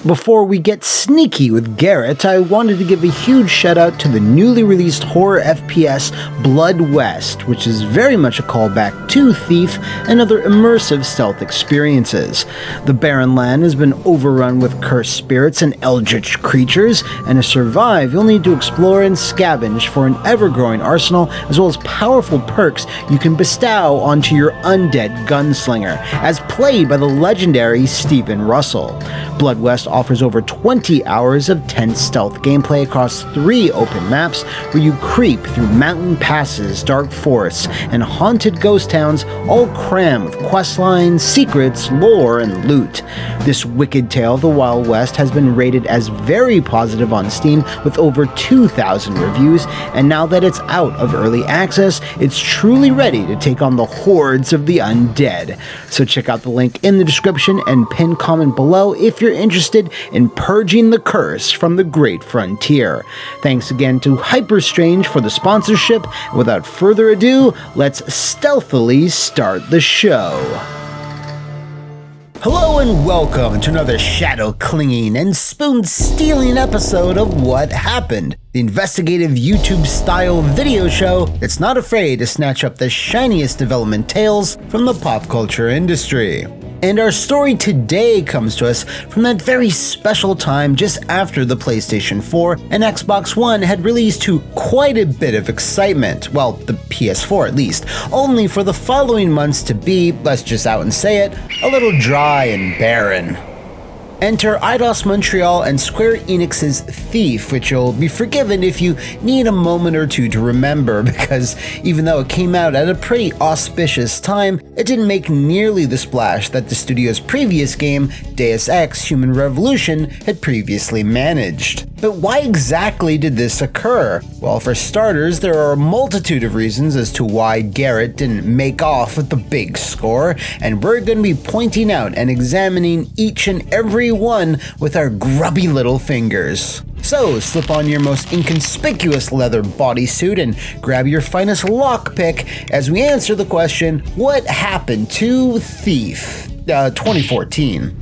Before we get sneaky with Garrett, I wanted to give a huge shout out to the newly released horror FPS Blood West, which is very much a callback to Thief and other immersive stealth experiences. The barren land has been overrun with cursed spirits and eldritch creatures, and to survive you'll need to explore and scavenge for an ever-growing arsenal as well as powerful perks you can bestow onto your undead gunslinger, as played by the legendary Stephen Russell. Blood West offers over 20 hours of tense stealth gameplay across 3 open maps where you creep through mountain passes, dark forests, and haunted ghost towns, all crammed with questlines, secrets, lore, and loot. This wicked tale of the Wild West has been rated as very positive on Steam with over 2,000 reviews, and now that it's out of early access, it's truly ready to take on the hordes of the undead. So check out the link in the description and pinned comment below if you're interested in purging the curse from the Great Frontier. Thanks again to Hyperstrange for the sponsorship. Without further ado, let's stealthily start the show. Hello and welcome to another shadow-clinging and spoon-stealing episode of What Happened, the investigative YouTube-style video show that's not afraid to snatch up the shiniest development tales from the pop culture industry. And our story today comes to us from that very special time just after the PlayStation 4 and Xbox One had released to quite a bit of excitement, well, the PS4 at least, only for the following months to be, let's just out and say it, a little dry and barren. Enter Eidos Montreal and Square Enix's Thief, which you'll be forgiven if you need a moment or two to remember, because even though it came out at a pretty auspicious time, it didn't make nearly the splash that the studio's previous game, Deus Ex Human Revolution, had previously managed. But why exactly did this occur? Well, for starters, there are a multitude of reasons as to why Garrett didn't make off with the big score, and we're going to be pointing out and examining each and every one with our grubby little fingers. So slip on your most inconspicuous leather bodysuit and grab your finest lockpick as we answer the question, what happened to Thief 2014?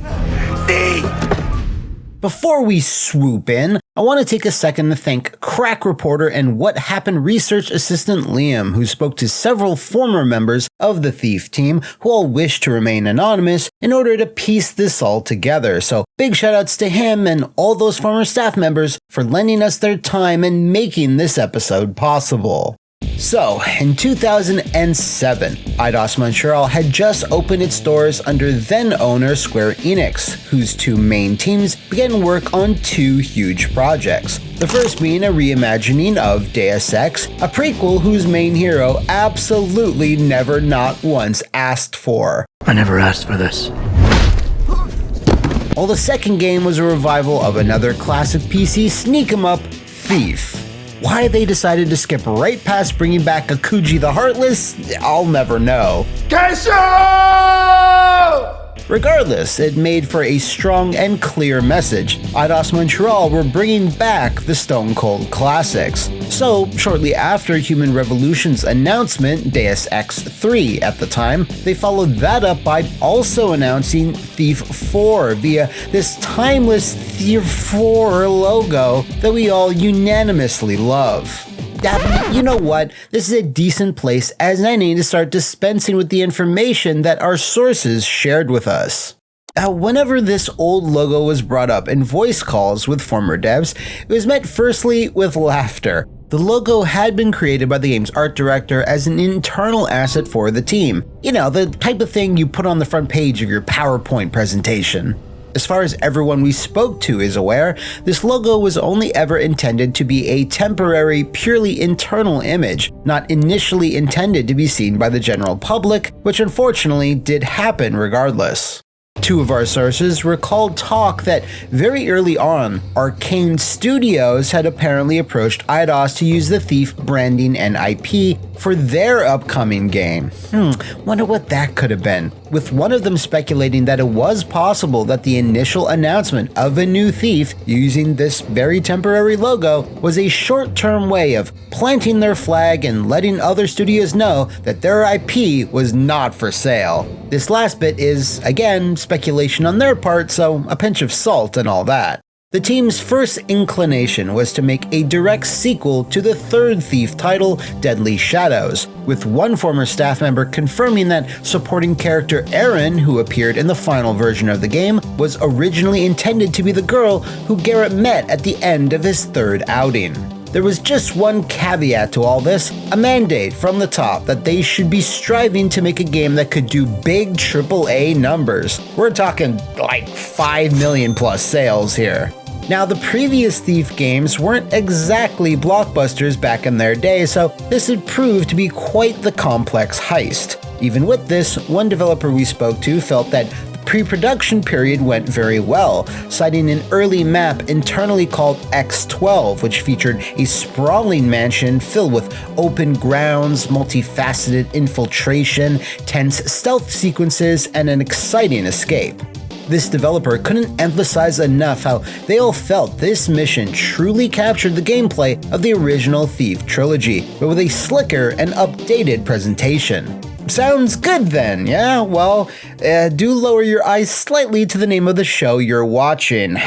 Before we swoop in, I want to take a second to thank crack reporter and What Happened research assistant Liam, who spoke to several former members of the Thief team who all wish to remain anonymous in order to piece this all together. So big shoutouts to him and all those former staff members for lending us their time and making this episode possible. So, in 2007, Eidos Montreal had just opened its doors under then-owner Square Enix, whose 2 main teams began work on 2 huge projects. The first being a reimagining of Deus Ex, a prequel whose main hero absolutely never not once asked for. I never asked for this. While the second game was a revival of another classic PC sneak-em-up, Thief. Why they decided to skip right past bringing back Akuji the Heartless, I'll never know. Queso! Regardless, it made for a strong and clear message. Eidos Montreal were bringing back the Stone Cold classics. So, shortly after Human Revolution's announcement, Deus Ex 3 at the time, they followed that up by also announcing Thief 4 via this timeless Thief 4 logo that we all unanimously love. You know what? This is a decent place as I need to start dispensing with the information that our sources shared with us. Whenever this old logo was brought up in voice calls with former devs, it was met firstly with laughter. The logo had been created by the game's art director as an internal asset for the team. You know, the type of thing you put on the front page of your PowerPoint presentation. As far as everyone we spoke to is aware, this logo was only ever intended to be a temporary, purely internal image, not initially intended to be seen by the general public, which unfortunately did happen regardless. 2 of our sources recalled talk that very early on, Arcane Studios had apparently approached Eidos to use the Thief branding and IP for their upcoming game. Wonder what that could have been, with one of them speculating that it was possible that the initial announcement of a new Thief using this very temporary logo was a short-term way of planting their flag and letting other studios know that their IP was not for sale. This last bit is, again, speculation on their part, so a pinch of salt and all that. The team's first inclination was to make a direct sequel to the third Thief title, Deadly Shadows, with one former staff member confirming that supporting character Erin, who appeared in the final version of the game, was originally intended to be the girl who Garrett met at the end of his third outing. There was just one caveat to all this, a mandate from the top that they should be striving to make a game that could do big AAA numbers. We're talking like 5 million plus sales here. Now, the previous Thief games weren't exactly blockbusters back in their day, so this had proved to be quite the complex heist. Even with this, one developer we spoke to felt that the pre-production period went very well, citing an early map internally called X12, which featured a sprawling mansion filled with open grounds, multifaceted infiltration, tense stealth sequences, and an exciting escape. This developer couldn't emphasize enough how they all felt this mission truly captured the gameplay of the original Thief trilogy, but with a slicker and updated presentation. Sounds good then, yeah? Well, do lower your eyes slightly to the name of the show you're watching.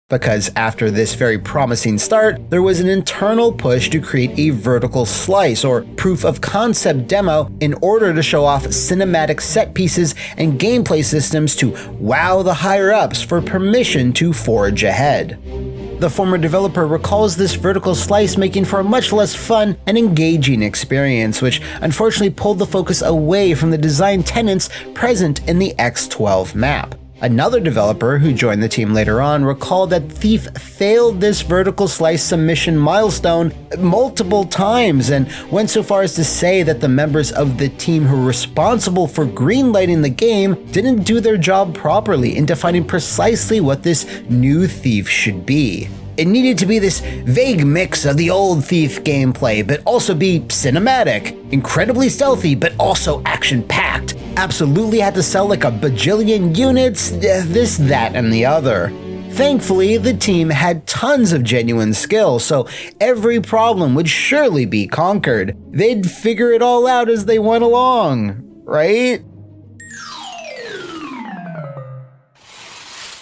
Because after this very promising start, there was an internal push to create a vertical slice or proof of concept demo in order to show off cinematic set pieces and gameplay systems to wow the higher-ups for permission to forge ahead. The former developer recalls this vertical slice making for a much less fun and engaging experience, which unfortunately pulled the focus away from the design tenets present in the X12 map. Another developer who joined the team later on recalled that Thief failed this vertical slice submission milestone multiple times and went so far as to say that the members of the team who were responsible for greenlighting the game didn't do their job properly in defining precisely what this new Thief should be. It needed to be this vague mix of the old Thief gameplay, but also be cinematic, incredibly stealthy, but also action-packed. Absolutely had to sell like a bajillion units, this, that, and the other. Thankfully, the team had tons of genuine skill, so every problem would surely be conquered. They'd figure it all out as they went along, right?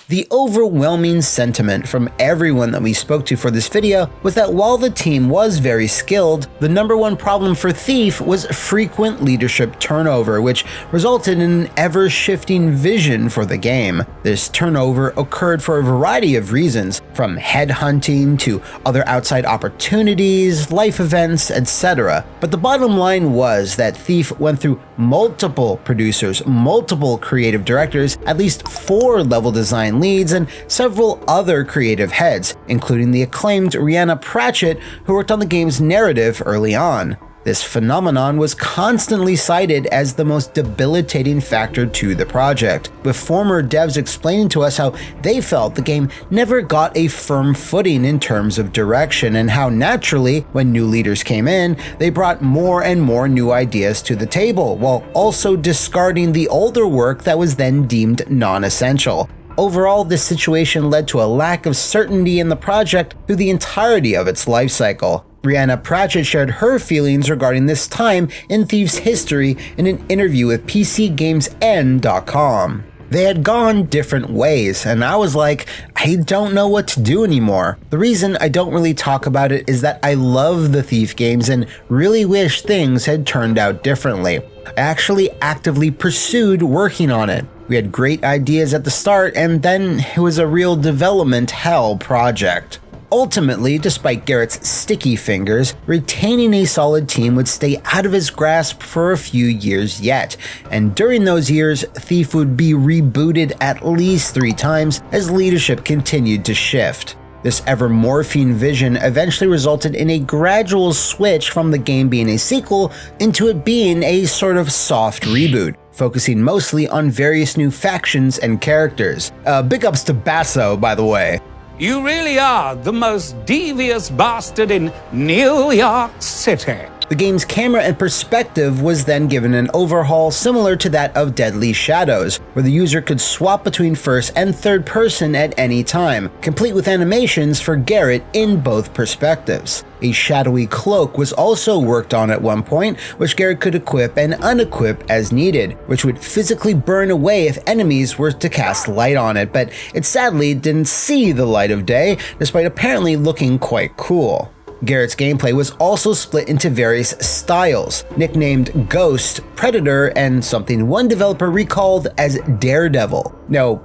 The overwhelming sentiment from everyone that we spoke to for this video was that while the team was very skilled, the number one problem for Thief was frequent leadership turnover, which resulted in an ever-shifting vision for the game. This turnover occurred for a variety of reasons, from headhunting to other outside opportunities, life events, etc. But the bottom line was that Thief went through multiple producers, multiple creative directors, at least 4 level design leads, and several other creative heads, including the acclaimed Rhianna Pratchett, who worked on the game's narrative early on. This phenomenon was constantly cited as the most debilitating factor to the project, with former devs explaining to us how they felt the game never got a firm footing in terms of direction, and how naturally, when new leaders came in, they brought more and more new ideas to the table, while also discarding the older work that was then deemed non-essential. Overall, this situation led to a lack of certainty in the project through the entirety of its life cycle. Rhianna Pratchett shared her feelings regarding this time in Thief's history in an interview with PCGamesN.com. They had gone different ways, and I was like, I don't know what to do anymore. The reason I don't really talk about it is that I love the Thief games and really wish things had turned out differently. I actually actively pursued working on it. We had great ideas at the start, and then it was a real development hell project. Ultimately, despite Garrett's sticky fingers, retaining a solid team would stay out of his grasp for a few years yet, and during those years, Thief would be rebooted at least 3 times as leadership continued to shift. This ever-morphing vision eventually resulted in a gradual switch from the game being a sequel into it being a sort of soft reboot, focusing mostly on various new factions and characters. Big ups to Basso, by the way. You really are the most devious bastard in New York City. The game's camera and perspective was then given an overhaul similar to that of Deadly Shadows, where the user could swap between first and third person at any time, complete with animations for Garrett in both perspectives. A shadowy cloak was also worked on at one point, which Garrett could equip and unequip as needed, which would physically burn away if enemies were to cast light on it, but it sadly didn't see the light of day, despite apparently looking quite cool. Garrett's gameplay was also split into various styles, nicknamed Ghost, Predator, and something one developer recalled as Daredevil. No,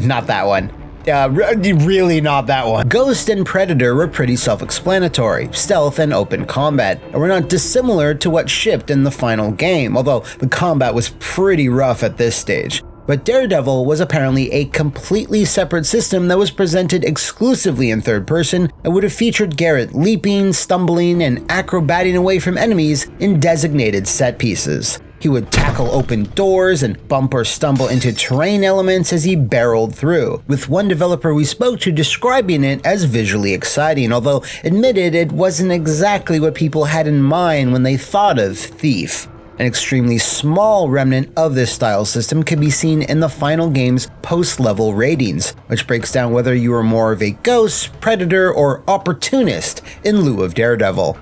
not that one. Really not that one. Ghost and Predator were pretty self-explanatory, stealth and open combat, and were not dissimilar to what shipped in the final game, although the combat was pretty rough at this stage. But Daredevil was apparently a completely separate system that was presented exclusively in third person and would have featured Garrett leaping, stumbling, and acrobating away from enemies in designated set pieces. He would tackle open doors and bump or stumble into terrain elements as he barreled through, with one developer we spoke to describing it as visually exciting, although admitted it wasn't exactly what people had in mind when they thought of Thief. An extremely small remnant of this style system can be seen in the final game's post-level ratings, which breaks down whether you are more of a ghost, predator, or opportunist in lieu of Daredevil.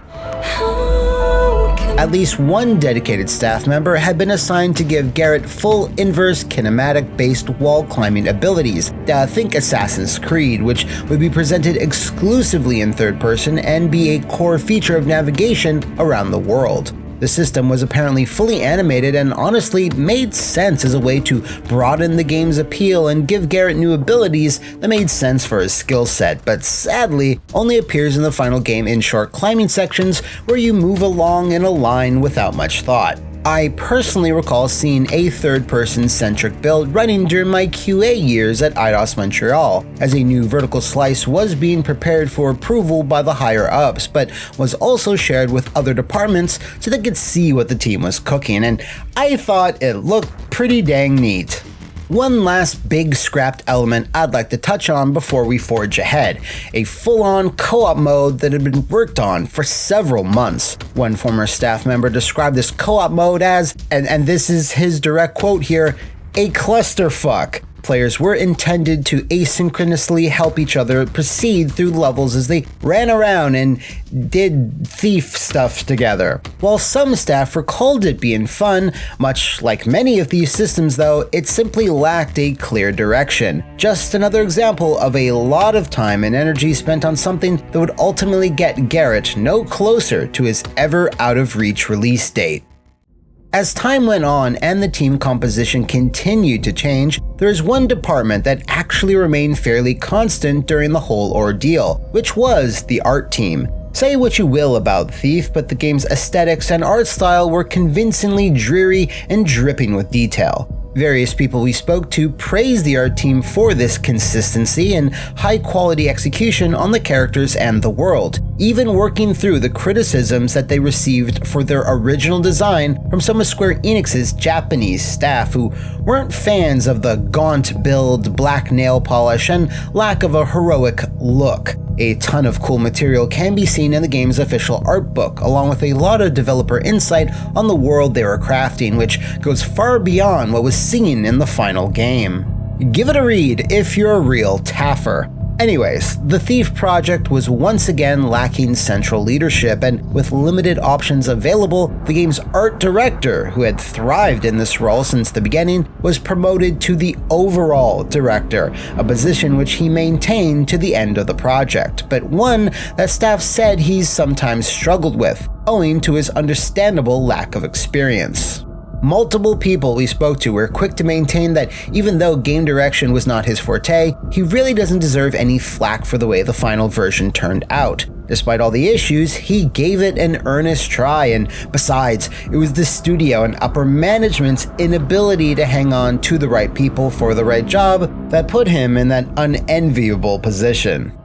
At least one dedicated staff member had been assigned to give Garrett full inverse kinematic-based wall climbing abilities, think Assassin's Creed, which would be presented exclusively in third person and be a core feature of navigation around the world. The system was apparently fully animated and honestly made sense as a way to broaden the game's appeal and give Garrett new abilities that made sense for his skill set, but sadly only appears in the final game in short climbing sections where you move along in a line without much thought. I personally recall seeing a third-person centric build running during my QA years at Eidos Montreal, as a new vertical slice was being prepared for approval by the higher-ups, but was also shared with other departments so they could see what the team was cooking, and I thought it looked pretty dang neat. One last big scrapped element I'd like to touch on before we forge ahead, a full-on co-op mode that had been worked on for several months. One former staff member described this co-op mode as, and this is his direct quote here, a clusterfuck. Players were intended to asynchronously help each other proceed through levels as they ran around and did thief stuff together. While some staff recalled it being fun, much like many of these systems though, it simply lacked a clear direction. Just another example of a lot of time and energy spent on something that would ultimately get Garrett no closer to his ever out of reach release date. As time went on and the team composition continued to change, there is one department that actually remained fairly constant during the whole ordeal, which was the art team. Say what you will about Thief, but the game's aesthetics and art style were convincingly dreary and dripping with detail. Various people we spoke to praised the art team for this consistency and high-quality execution on the characters and the world, even working through the criticisms that they received for their original design from some of Square Enix's Japanese staff who weren't fans of the gaunt build, black nail polish, and lack of a heroic look. A ton of cool material can be seen in the game's official art book, along with a lot of developer insight on the world they were crafting, which goes far beyond what was seen in the final game. Give it a read if you're a real taffer. Anyways, the Thief project was once again lacking central leadership, and with limited options available, the game's art director, who had thrived in this role since the beginning, was promoted to the overall director, a position which he maintained to the end of the project, but one that staff said he's sometimes struggled with, owing to his understandable lack of experience. Multiple people we spoke to were quick to maintain that even though game direction was not his forte, he really doesn't deserve any flack for the way the final version turned out. Despite all the issues, he gave it an earnest try, and besides, it was the studio and upper management's inability to hang on to the right people for the right job that put him in that unenviable position.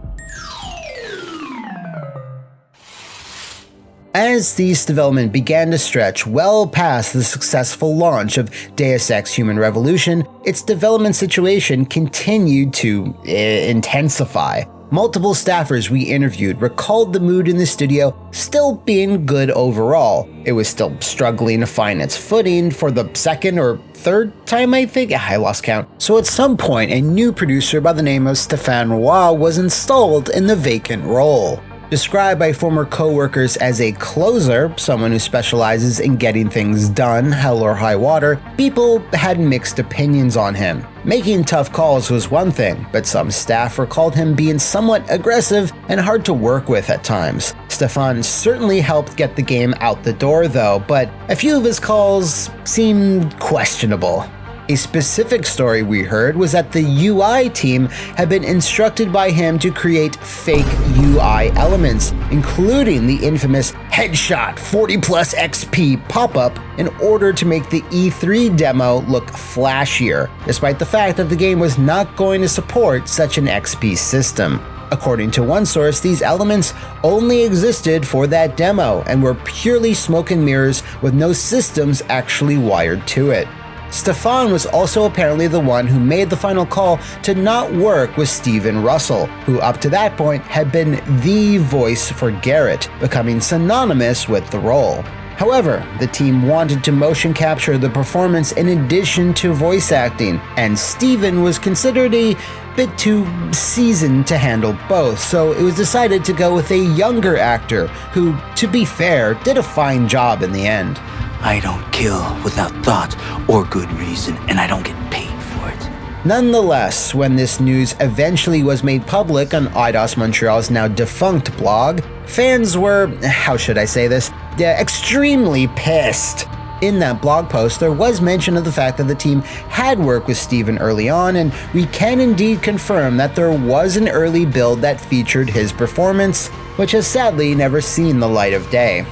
As Thief's development began to stretch well past the successful launch of Deus Ex Human Revolution, its development situation continued to intensify. Multiple staffers we interviewed recalled the mood in the studio still being good overall. It was still struggling to find its footing for the second or third time, I think? I lost count. So at some point, a new producer by the name of Stéphane Roy was installed in the vacant role. Described by former co-workers as a closer, someone who specializes in getting things done, hell or high water, people had mixed opinions on him. Making tough calls was one thing, but some staff recalled him being somewhat aggressive and hard to work with at times. Stéphane certainly helped get the game out the door though, but a few of his calls seemed questionable. A specific story we heard was that the UI team had been instructed by him to create fake UI elements, including the infamous headshot 40 plus XP pop-up in order to make the E3 demo look flashier, despite the fact that the game was not going to support such an XP system. According to one source, these elements only existed for that demo and were purely smoke and mirrors with no systems actually wired to it. Stéphane was also apparently the one who made the final call to not work with Steven Russell, who up to that point had been the voice for Garrett, becoming synonymous with the role. However, the team wanted to motion capture the performance in addition to voice acting, and Steven was considered a bit too seasoned to handle both, so it was decided to go with a younger actor who, to be fair, did a fine job in the end. I don't kill without thought or good reason, and I don't get paid for it. Nonetheless, when this news eventually was made public on Eidos Montreal's now defunct blog, fans were, how should I say this, extremely pissed. In that blog post, there was mention of the fact that the team had worked with Steven early on, and we can indeed confirm that there was an early build that featured his performance, which has sadly never seen the light of day.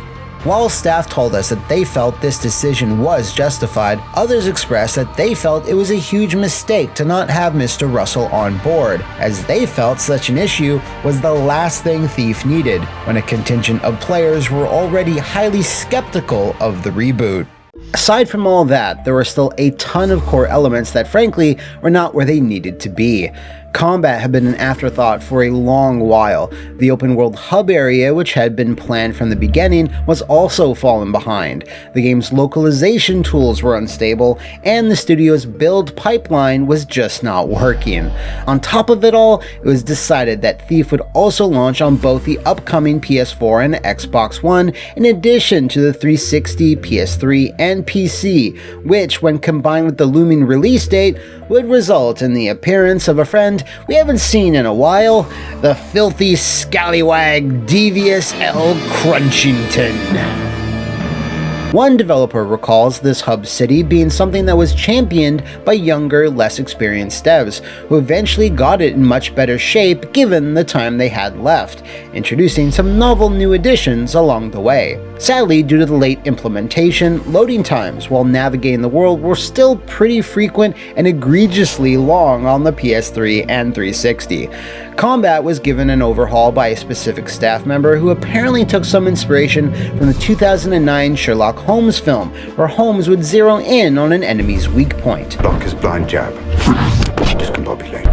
While staff told us that they felt this decision was justified, others expressed that they felt it was a huge mistake to not have Mr. Russell on board, as they felt such an issue was the last thing Thief needed, when a contingent of players were already highly skeptical of the reboot. Aside from all that, there were still a ton of core elements that frankly were not where they needed to be. Combat had been an afterthought for a long while. The open world hub area, which had been planned from the beginning, was also fallen behind. The game's localization tools were unstable, and the studio's build pipeline was just not working. On top of it all, it was decided that Thief would also launch on both the upcoming PS4 and Xbox One, in addition to the 360, PS3, and PC, which, when combined with the looming release date, would result in the appearance of a friend we haven't seen in a while, the filthy scallywag Devious L. Crunchington. One developer recalls this hub city being something that was championed by younger, less experienced devs, who eventually got it in much better shape given the time they had left, introducing some novel new additions along the way. Sadly, due to the late implementation, loading times while navigating the world were still pretty frequent and egregiously long on the PS3 and 360. Combat was given an overhaul by a specific staff member who apparently took some inspiration from the 2009 Sherlock Holmes film, where Holmes would zero in on an enemy's weak point. Block his blind jab. Discombobulate.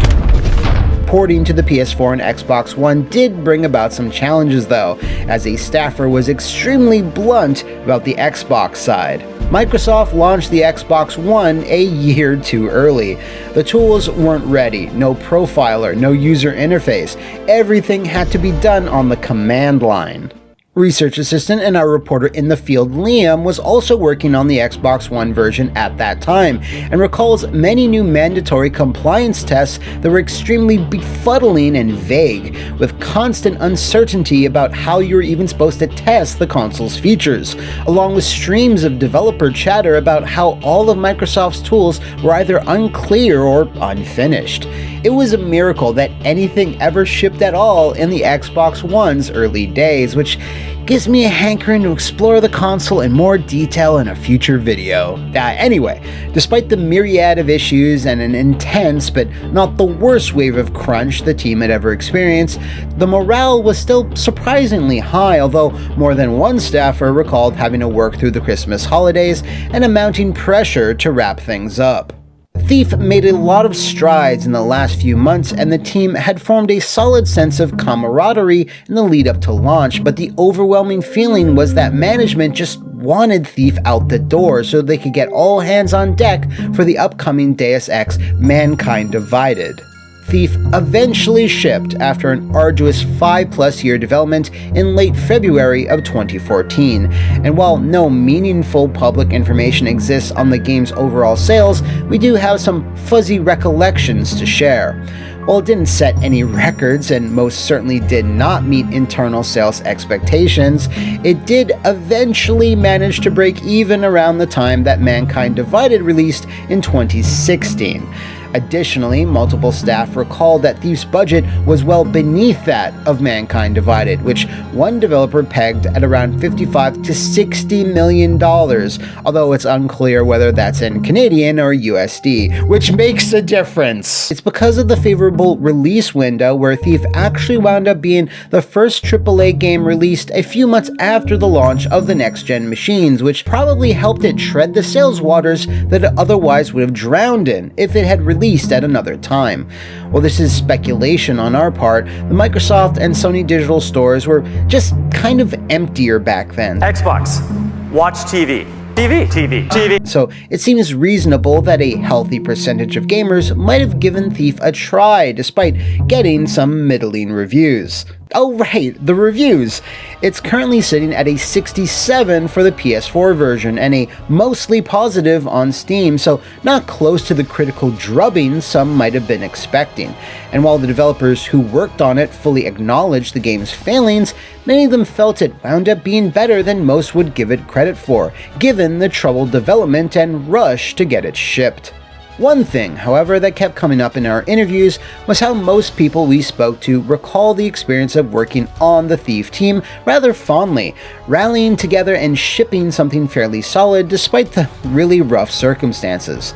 Porting to the PS4 and Xbox One did bring about some challenges though, as a staffer was extremely blunt about the Xbox side. Microsoft launched the Xbox One a year too early. The tools weren't ready, no profiler, no user interface. Everything had to be done on the command line. Research assistant and our reporter in the field, Liam, was also working on the Xbox One version at that time, and recalls many new mandatory compliance tests that were extremely befuddling and vague, with constant uncertainty about how you were even supposed to test the console's features, along with streams of developer chatter about how all of Microsoft's tools were either unclear or unfinished. It was a miracle that anything ever shipped at all in the Xbox One's early days, which gives me a hankering to explore the console in more detail in a future video. Anyway, despite the myriad of issues and an intense but not the worst wave of crunch the team had ever experienced, the morale was still surprisingly high, although more than one staffer recalled having to work through the Christmas holidays and a mounting pressure to wrap things up. Thief made a lot of strides in the last few months, and the team had formed a solid sense of camaraderie in the lead up to launch, but the overwhelming feeling was that management just wanted Thief out the door so they could get all hands on deck for the upcoming Deus Ex Mankind Divided. Thief eventually shipped after an arduous 5+ year development in late February of 2014, and while no meaningful public information exists on the game's overall sales, we do have some fuzzy recollections to share. While it didn't set any records and most certainly did not meet internal sales expectations, it did eventually manage to break even around the time that Mankind Divided released in 2016. Additionally, multiple staff recalled that Thief's budget was well beneath that of Mankind Divided, which one developer pegged at around $55 to $60 million, although it's unclear whether that's in Canadian or USD, which makes a difference. It's because of the favorable release window where Thief actually wound up being the first AAA game released a few months after the launch of the next-gen machines, which probably helped it tread the sales waters that it otherwise would have drowned in if it had released at another time. While this is speculation on our part, the Microsoft and Sony digital stores were just kind of emptier back then. Xbox, watch TV. TV. So it seems reasonable that a healthy percentage of gamers might have given Thief a try, despite getting some middling reviews. Oh right, the reviews! It's currently sitting at a 67 for the PS4 version and a mostly positive on Steam, so not close to the critical drubbing some might have been expecting. And while the developers who worked on it fully acknowledged the game's failings, many of them felt it wound up being better than most would give it credit for, given the troubled development and rush to get it shipped. One thing, however, that kept coming up in our interviews was how most people we spoke to recall the experience of working on the Thief team rather fondly, rallying together and shipping something fairly solid despite the really rough circumstances.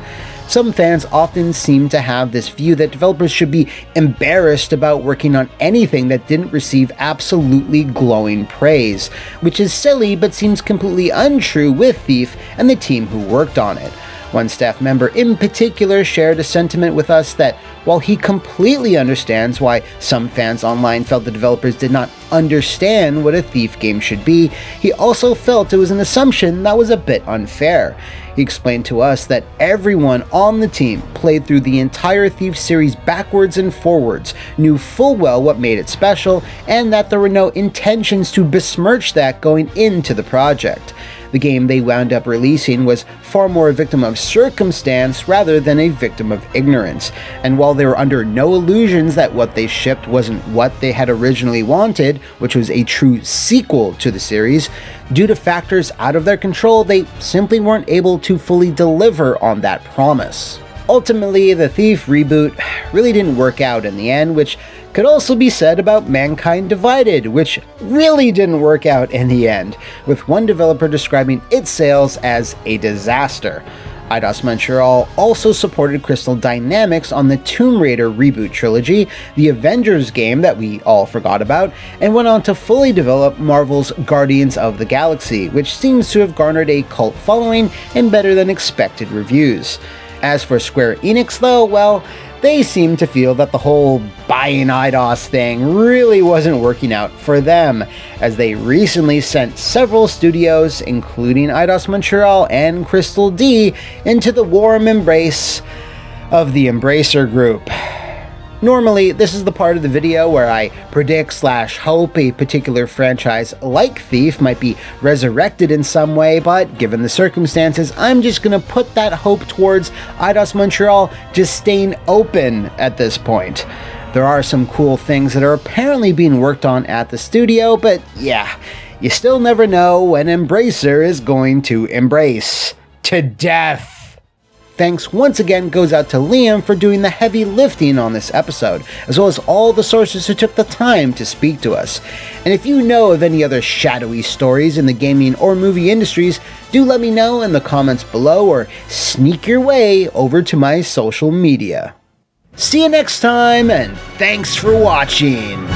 Some fans often seem to have this view that developers should be embarrassed about working on anything that didn't receive absolutely glowing praise, which is silly but seems completely untrue with Thief and the team who worked on it. One staff member in particular shared a sentiment with us that while he completely understands why some fans online felt the developers did not understand what a Thief game should be, he also felt it was an assumption that was a bit unfair. He explained to us that everyone on the team played through the entire Thief series backwards and forwards, knew full well what made it special, and that there were no intentions to besmirch that going into the project. The game they wound up releasing was far more a victim of circumstance rather than a victim of ignorance, and while they were under no illusions that what they shipped wasn't what they had originally wanted, which was a true sequel to the series, due to factors out of their control, they simply weren't able to fully deliver on that promise. Ultimately, the Thief reboot really didn't work out in the end, which could also be said about Mankind Divided, which really didn't work out in the end, with one developer describing its sales as a disaster. Eidos Montreal also supported Crystal Dynamics on the Tomb Raider reboot trilogy, the Avengers game that we all forgot about, and went on to fully develop Marvel's Guardians of the Galaxy, which seems to have garnered a cult following and better than expected reviews. As for Square Enix though, well, they seem to feel that the whole buying Eidos thing really wasn't working out for them, as they recently sent several studios, including Eidos Montreal and Crystal D, into the warm embrace of the Embracer Group. Normally, this is the part of the video where I predict/hope a particular franchise like Thief might be resurrected in some way, but given the circumstances, I'm just gonna put that hope towards Eidos Montreal just staying open at this point. There are some cool things that are apparently being worked on at the studio, but yeah, you still never know when Embracer is going to embrace to death. Thanks once again goes out to Liam for doing the heavy lifting on this episode, as well as all the sources who took the time to speak to us. And if you know of any other shadowy stories in the gaming or movie industries, do let me know in the comments below or sneak your way over to my social media. See you next time, and thanks for watching!